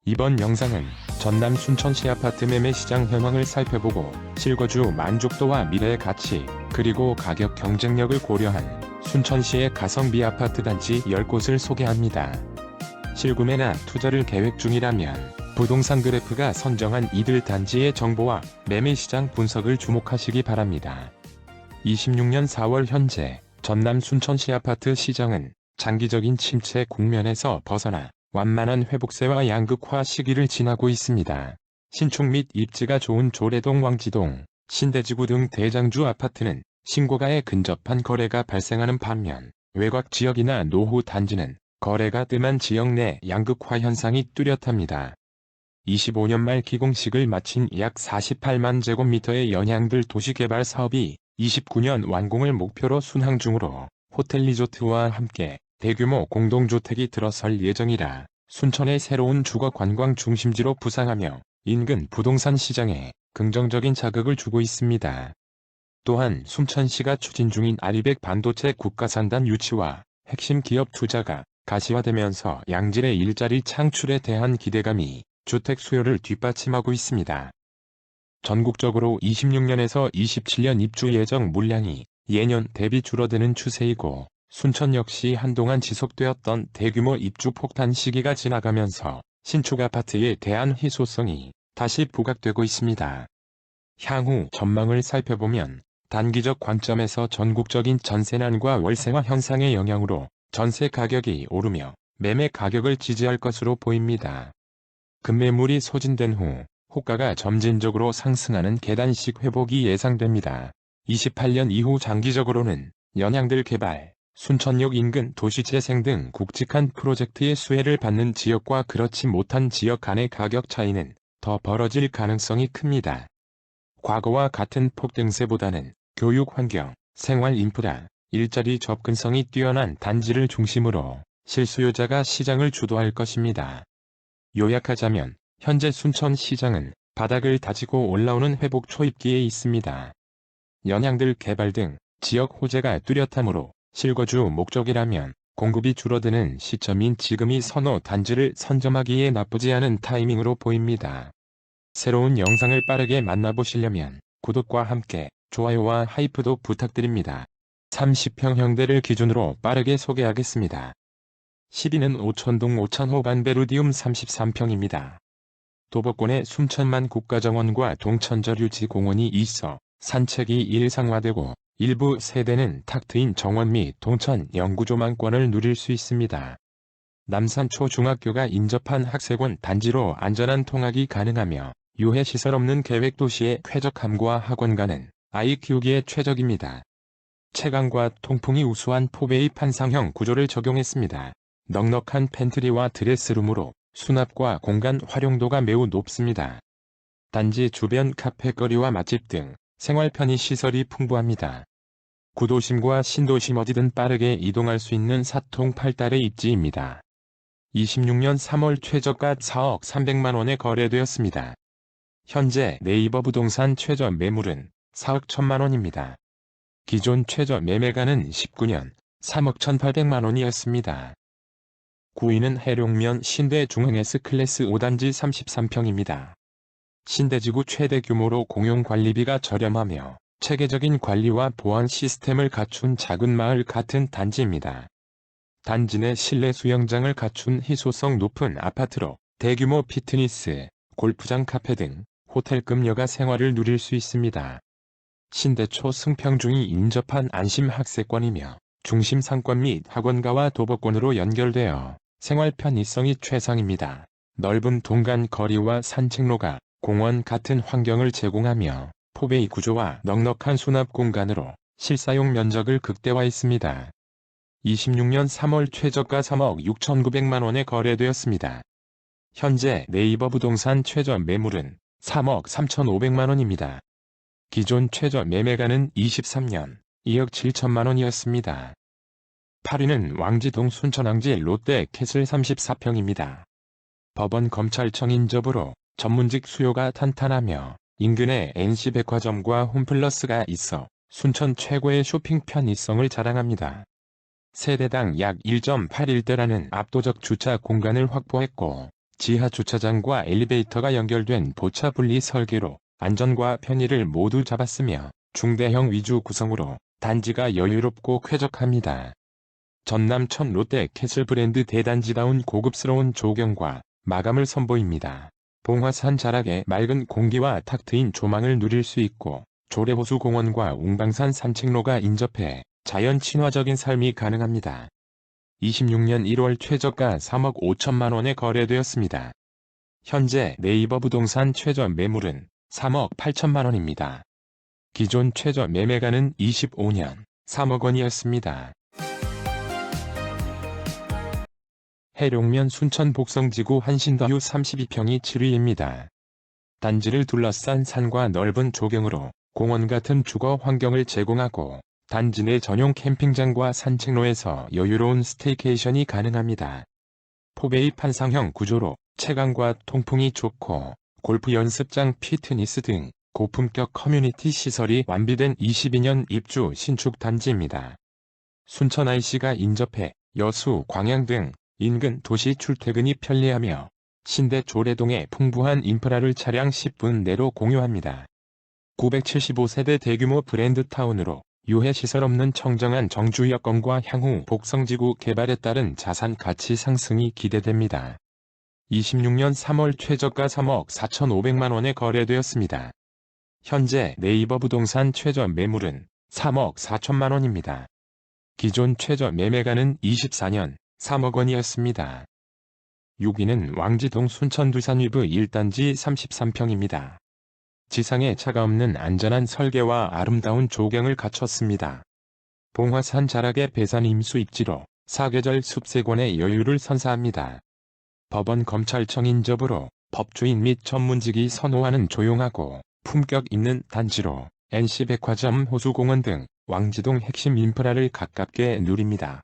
이번 영상은 전남 순천시 아파트 매매 시장 현황을 살펴보고 실거주 만족도와 미래 가치, 그리고 가격 경쟁력을 고려한 순천시의 가성비 아파트 단지 10곳을 소개합니다. 실구매나 투자를 계획 중이라면 부동산 그래프가 선정한 이들 단지의 정보와 매매 시장 분석을 주목하시기 바랍니다. 26년 4월 현재 전남 순천시 아파트 시장은 장기적인 침체 국면에서 벗어나 완만한 회복세와 양극화 시기를 지나고 있습니다. 신축 및 입지가 좋은 조례동, 왕지동, 신대지구 등 대장주 아파트는 신고가에 근접한 거래가 발생하는 반면 외곽 지역이나 노후 단지는 거래가 뜸한 지역 내 양극화 현상이 뚜렷합니다. 25년 말 기공식을 마친 약 48만 제곱미터의 연양들 도시개발 사업이 29년 완공을 목표로 순항 중으로 호텔 리조트와 함께 대규모 공동주택이 들어설 예정이라 순천의 새로운 주거 관광 중심지로 부상하며 인근 부동산 시장에 긍정적인 자극을 주고 있습니다. 또한 순천시가 추진 중인 아리백 반도체 국가산단 유치와 핵심 기업 투자가 가시화되면서 양질의 일자리 창출에 대한 기대감이 주택 수요를 뒷받침하고 있습니다. 전국적으로 26년에서 27년 입주 예정 물량이 예년 대비 줄어드는 추세이고 순천 역시 한동안 지속되었던 대규모 입주 폭탄 시기가 지나가면서 신축 아파트에 대한 희소성이 다시 부각되고 있습니다. 향후 전망을 살펴보면 단기적 관점에서 전국적인 전세난과 월세화 현상의 영향으로 전세 가격이 오르며 매매 가격을 지지할 것으로 보입니다. 급매물이 소진된 후 호가가 점진적으로 상승하는 계단식 회복이 예상됩니다. 28년 이후 장기적으로는 연양들 개발, 순천역 인근 도시재생 등 굵직한 프로젝트의 수혜를 받는 지역과 그렇지 못한 지역 간의 가격 차이는 더 벌어질 가능성이 큽니다. 과거와 같은 폭등세보다는 교육 환경, 생활 인프라, 일자리 접근성이 뛰어난 단지를 중심으로 실수요자가 시장을 주도할 것입니다. 요약하자면 현재 순천시장은 바닥을 다지고 올라오는 회복 초입기에 있습니다. 연양들 개발 등 지역 호재가 뚜렷하므로 실거주 목적이라면 공급이 줄어드는 시점인 지금이 선호 단지를 선점하기에 나쁘지 않은 타이밍으로 보입니다. 새로운 영상을 빠르게 만나보시려면 구독과 함께 좋아요와 하이프도 부탁드립니다. 30평형대를 기준으로 빠르게 소개하겠습니다. 12는 오천동 오천호 반베루디움 33평입니다. 도보권에 순천만 국가정원과 동천저류지공원이 있어 산책이 일상화되고 일부 세대는 탁 트인 정원 및 동천 영구조망권을 누릴 수 있습니다. 남산초중학교가 인접한 학생원 단지로 안전한 통학이 가능하며 유해시설 없는 계획도시의 쾌적함과 학원가는 아이 키우기에 최적입니다. 채광과 통풍이 우수한 포베이 판상형 구조를 적용했습니다. 넉넉한 팬트리와 드레스룸으로 수납과 공간 활용도가 매우 높습니다. 단지 주변 카페거리와 맛집 등 생활 편의 시설이 풍부합니다. 구도심과 신도심 어디든 빠르게 이동할 수 있는 사통팔달의 입지입니다. 26년 3월 최저가 4억 300만 원에 거래되었습니다. 현재 네이버 부동산 최저 매물은 4억 1천만 원입니다. 기존 최저 매매가는 19년 3억 1,800만 원이었습니다. 9위는 해룡면 신대 중흥 S클래스 5단지 33평입니다. 신대지구 최대 규모로 공용관리비가 저렴하며 체계적인 관리와 보안 시스템을 갖춘 작은 마을 같은 단지입니다. 단지 내 실내 수영장을 갖춘 희소성 높은 아파트로 대규모 피트니스, 골프장 카페 등 호텔급 여가 생활을 누릴 수 있습니다. 신대초 승평중이 인접한 안심학세권이며 중심 상권 및 학원가와 도보권으로 연결되어 생활 편의성이 최상입니다. 넓은 동간 거리와 산책로가 공원 같은 환경을 제공하며 포베이 구조와 넉넉한 수납 공간으로 실사용 면적을 극대화했습니다. 26년 3월 최저가 3억 6,900만 원에 거래되었습니다. 현재 네이버 부동산 최저 매물은 3억 3,500만 원입니다. 기존 최저 매매가는 23년 2억 7천만 원이었습니다. 8위는 왕지동 순천왕지 롯데캐슬 34평입니다. 법원 검찰청 인접으로 전문직 수요가 탄탄하며 인근에 NC백화점과 홈플러스가 있어 순천 최고의 쇼핑 편의성을 자랑합니다. 세대당 약 1.81대라는 압도적 주차 공간을 확보했고 지하 주차장과 엘리베이터가 연결된 보차 분리 설계로 안전과 편의를 모두 잡았으며 중대형 위주 구성으로 단지가 여유롭고 쾌적합니다. 전남천 롯데 캐슬 브랜드 대단지다운 고급스러운 조경과 마감을 선보입니다. 봉화산 자락의 맑은 공기와 탁 트인 조망을 누릴 수 있고 조례호수 공원과 웅방산 산책로가 인접해 자연 친화적인 삶이 가능합니다. 26년 1월 최저가 3억 5천만 원에 거래되었습니다. 현재 네이버 부동산 최저 매물은 3억 8천만 원입니다. 기존 최저 매매가는 25년 3억 원이었습니다. 해룡면 순천 복성지구 한신더유 32평이 7위입니다. 단지를 둘러싼 산과 넓은 조경으로 공원 같은 주거 환경을 제공하고 단지 내 전용 캠핑장과 산책로에서 여유로운 스테이케이션이 가능합니다. 포베이 판상형 구조로 채광과 통풍이 좋고 골프 연습장, 피트니스 등 고품격 커뮤니티 시설이 완비된 22년 입주 신축 단지입니다. 순천 IC가 인접해 여수, 광양 등 인근 도시 출퇴근이 편리하며 신대 조례동에 풍부한 인프라를 차량 10분 내로 공유합니다. 975세대 대규모 브랜드 타운으로 유해시설 없는 청정한 정주 여건과 향후 복성지구 개발에 따른 자산 가치 상승이 기대됩니다. 26년 3월 최저가 3억 4,500만 원에 거래되었습니다. 현재 네이버 부동산 최저 매물은 3억 4천만 원입니다. 기존 최저 매매가는 24년 3억 원이었습니다. 6위는 왕지동 순천 두산위브 1단지 33평입니다. 지상에 차가 없는 안전한 설계와 아름다운 조경을 갖췄습니다. 봉화산 자락의 배산 임수 입지로 사계절 숲세권의 여유를 선사합니다. 법원 검찰청 인접으로 법주인 및 전문직이 선호하는 조용하고 품격 있는 단지로 NC백화점, 호수공원 등 왕지동 핵심 인프라를 가깝게 누립니다.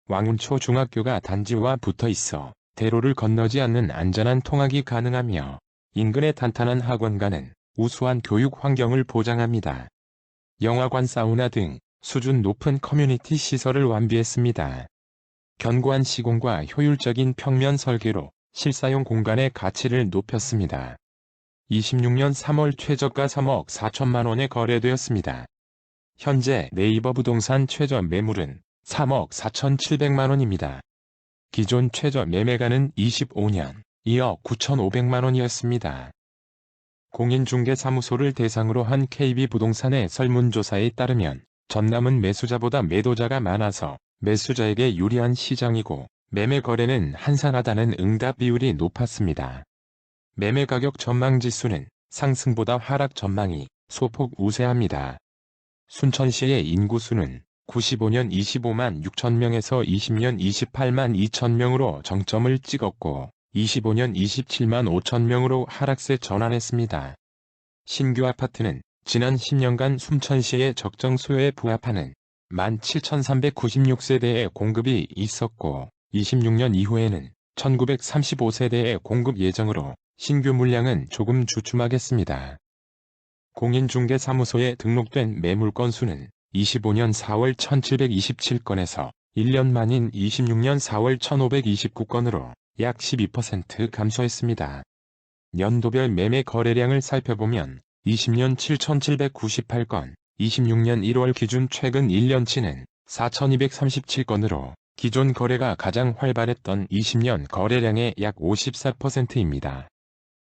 왕운초 중학교가 단지와 붙어 있어 대로를 건너지 않는 안전한 통학이 가능하며 인근의 탄탄한 학원가는 우수한 교육 환경을 보장합니다. 영화관, 사우나 등 수준 높은 커뮤니티 시설을 완비했습니다. 견고한 시공과 효율적인 평면 설계로 실사용 공간의 가치를 높였습니다. 26년 3월 최저가 3억 4천만 원에 거래되었습니다. 현재 네이버 부동산 최저 매물은 3억 4,700만 원입니다. 기존 최저 매매가는 25년 2억 9,500만 원이었습니다. 공인중개사무소를 대상으로 한 KB부동산의 설문조사에 따르면 전남은 매수자보다 매도자가 많아서 매수자에게 유리한 시장이고 매매 거래는 한산하다는 응답 비율이 높았습니다. 매매 가격 전망지수는 상승보다 하락 전망이 소폭 우세합니다. 순천시의 인구수는 95년 25만 6천 명에서 20년 28만 2천 명으로 정점을 찍었고 25년 27만 5천 명으로 하락세 전환했습니다. 신규 아파트는 지난 10년간 순천시의 적정 수요에 부합하는 17,396세대의 공급이 있었고 26년 이후에는 1,935세대의 공급 예정으로 신규 물량은 조금 주춤하겠습니다. 공인중개사무소에 등록된 매물 건수는 25년 4월 1,727건에서 1년 만인 26년 4월 1,529건으로 약 12% 감소했습니다. 연도별 매매 거래량을 살펴보면 20년 7,798건, 26년 1월 기준 최근 1년치는 4,237건으로 기존 거래가 가장 활발했던 20년 거래량의 약 54%입니다.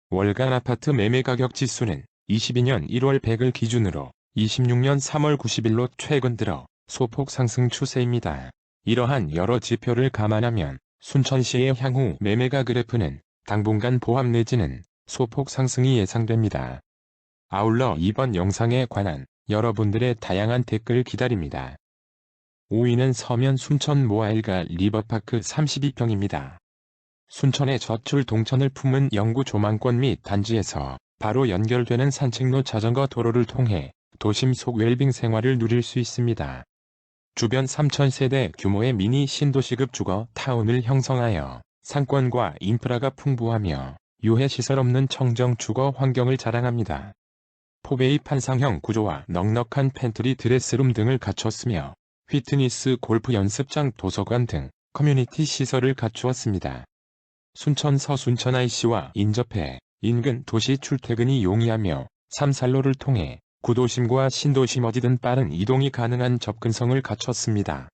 월간 아파트 매매 가격 지수는 22년 1월 100을 기준으로 26년 3월 90일로 최근 들어 소폭 상승 추세입니다. 이러한 여러 지표를 감안하면 순천시의 향후 매매가 그래프는 당분간 보합 내지는 소폭 상승이 예상됩니다. 아울러 이번 영상에 관한 여러분들의 다양한 댓글 기다립니다. 5위는 서면 순천 모아일가 리버파크 32평입니다. 순천의 젖줄 동천을 품은 영구 조망권 및 단지에서 바로 연결되는 산책로 자전거 도로를 통해 도심 속 웰빙 생활을 누릴 수 있습니다. 주변 3,000세대 규모의 미니 신도시급 주거 타운을 형성하여 상권과 인프라가 풍부하며 유해시설 없는 청정 주거 환경을 자랑합니다. 포베이 판상형 구조와 넉넉한 팬트리 드레스룸 등을 갖췄으며 피트니스 골프 연습장 도서관 등 커뮤니티 시설을 갖추었습니다. 순천 서순천 IC와 인접해 인근 도시 출퇴근이 용이하며 3살로를 통해 구도심과 신도심 어디든 빠른 이동이 가능한 접근성을 갖췄습니다.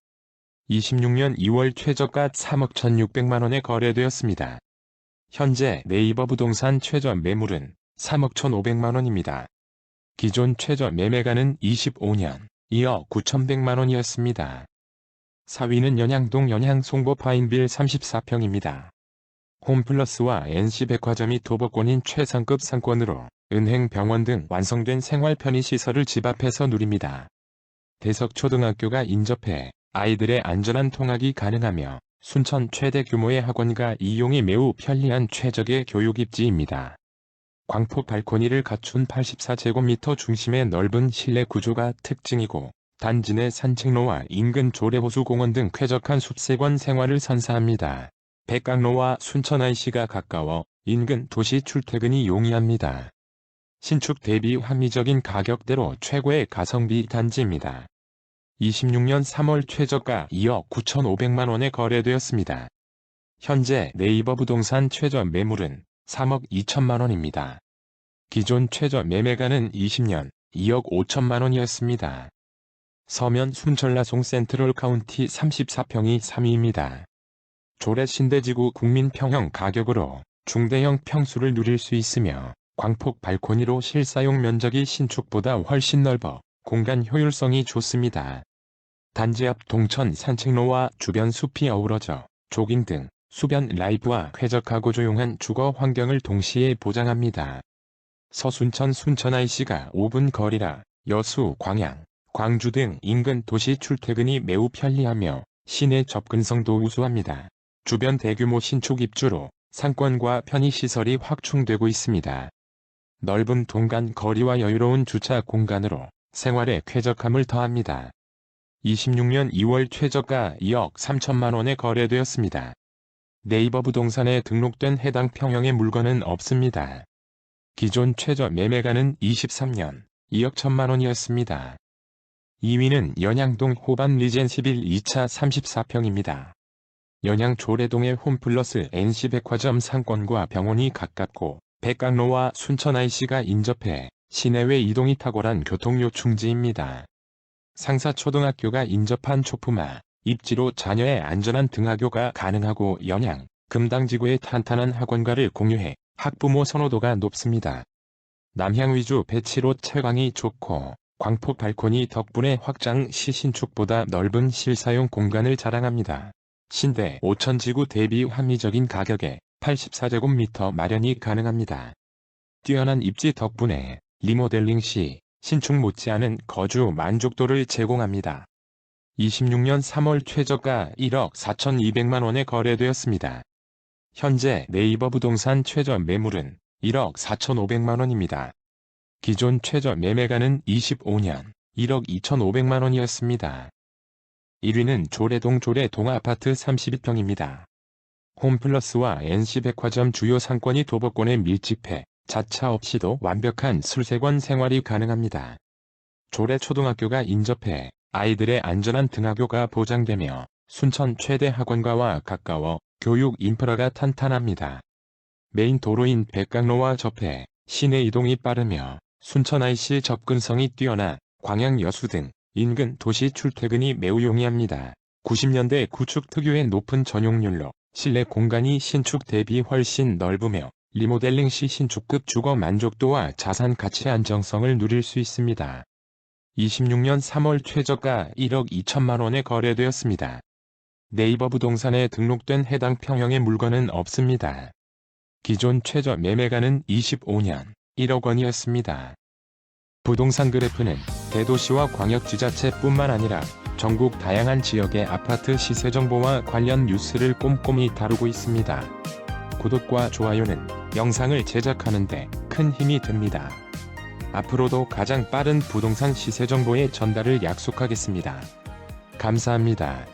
26년 2월 최저가 3억 1,600만원에 거래되었습니다. 현재 네이버 부동산 최저 매물은 3억 1,500만원입니다. 기존 최저 매매가는 25년 2억 9,100만원이었습니다. 4위는 연양동 연양송보 파인빌 34평입니다. 홈플러스와 NC백화점이 도보권인 최상급 상권으로 은행, 병원 등 완성된 생활 편의시설을 집 앞에서 누립니다. 대석초등학교가 인접해 아이들의 안전한 통학이 가능하며 순천 최대 규모의 학원과 이용이 매우 편리한 최적의 교육입지입니다. 광폭 발코니를 갖춘 84제곱미터 중심의 넓은 실내 구조가 특징이고 단지 내 산책로와 인근 조례호수공원 등 쾌적한 숲세권 생활을 선사합니다. 백강로와 순천 IC가 가까워 인근 도시 출퇴근이 용이합니다. 신축 대비 합리적인 가격대로 최고의 가성비 단지입니다. 26년 3월 최저가 2억 9,500만원에 거래되었습니다. 현재 네이버 부동산 최저 매물은 3억 2천만원입니다. 기존 최저 매매가는 20년 2억 5천만원이었습니다. 서면 순천라송 센트럴 카운티 34평이 3위입니다. 조례 신대지구 국민평형 가격으로 중대형 평수를 누릴 수 있으며 광폭 발코니로 실사용 면적이 신축보다 훨씬 넓어 공간 효율성이 좋습니다. 단지 앞 동천 산책로와 주변 숲이 어우러져 조깅 등 수변 라이프와 쾌적하고 조용한 주거 환경을 동시에 보장합니다. 서순천 순천 IC가 5분 거리라 여수, 광양, 광주 등 인근 도시 출퇴근이 매우 편리하며 시내 접근성도 우수합니다. 주변 대규모 신축 입주로 상권과 편의시설이 확충되고 있습니다. 넓은 동간 거리와 여유로운 주차 공간으로 생활에 쾌적함을 더합니다. 26년 2월 최저가 2억 3천만원에 거래되었습니다. 네이버 부동산에 등록된 해당 평형의 물건은 없습니다. 기존 최저 매매가는 23년 2억 1천만원이었습니다. 2위는 연양동 호반 리젠시빌 2차 34평입니다. 연양 조례동의 홈플러스 NC백화점 상권과 병원이 가깝고 백강로와 순천 IC가 인접해 시내외 이동이 탁월한 교통요충지입니다. 상사초등학교가 인접한 초품화 입지로 자녀의 안전한 등하교가 가능하고 연양, 금당지구의 탄탄한 학원가를 공유해 학부모 선호도가 높습니다. 남향 위주 배치로 채광이 좋고 광폭 발코니 덕분에 확장 시 신축보다 넓은 실사용 공간을 자랑합니다. 신대 5천지구 대비 합리적인 가격에 84제곱미터 마련이 가능합니다. 뛰어난 입지 덕분에 리모델링 시 신축 못지않은 거주 만족도를 제공합니다. 26년 3월 최저가 1억 4,200만원에 거래되었습니다. 현재 네이버 부동산 최저 매물은 1억 4,500만원입니다. 기존 최저 매매가는 25년 1억 2,500만원이었습니다. 1위는 조례동 아파트 32평입니다. 홈플러스와 NC백화점 주요 상권이 도보권에 밀집해 자차 없이도 완벽한 술세권 생활이 가능합니다. 조례초등학교가 인접해 아이들의 안전한 등하교가 보장되며 순천 최대 학원가와 가까워 교육 인프라가 탄탄합니다. 메인 도로인 백강로와 접해 시내 이동이 빠르며 순천 IC 접근성이 뛰어나 광양 여수 등 인근 도시 출퇴근이 매우 용이합니다. 90년대 구축 특유의 높은 전용률로 실내 공간이 신축 대비 훨씬 넓으며 리모델링 시 신축급 주거 만족도와 자산 가치 안정성을 누릴 수 있습니다. 26년 3월 최저가 1억 2천만원에 거래되었습니다. 네이버 부동산에 등록된 해당 평형의 물건은 없습니다. 기존 최저 매매가는 25년 1억 원이었습니다. 부동산 그래프는 대도시와 광역지자체뿐만 아니라 전국 다양한 지역의 아파트 시세 정보와 관련 뉴스를 꼼꼼히 다루고 있습니다. 구독과 좋아요는 영상을 제작하는 데 큰 힘이 됩니다. 앞으로도 가장 빠른 부동산 시세 정보의 전달을 약속하겠습니다. 감사합니다.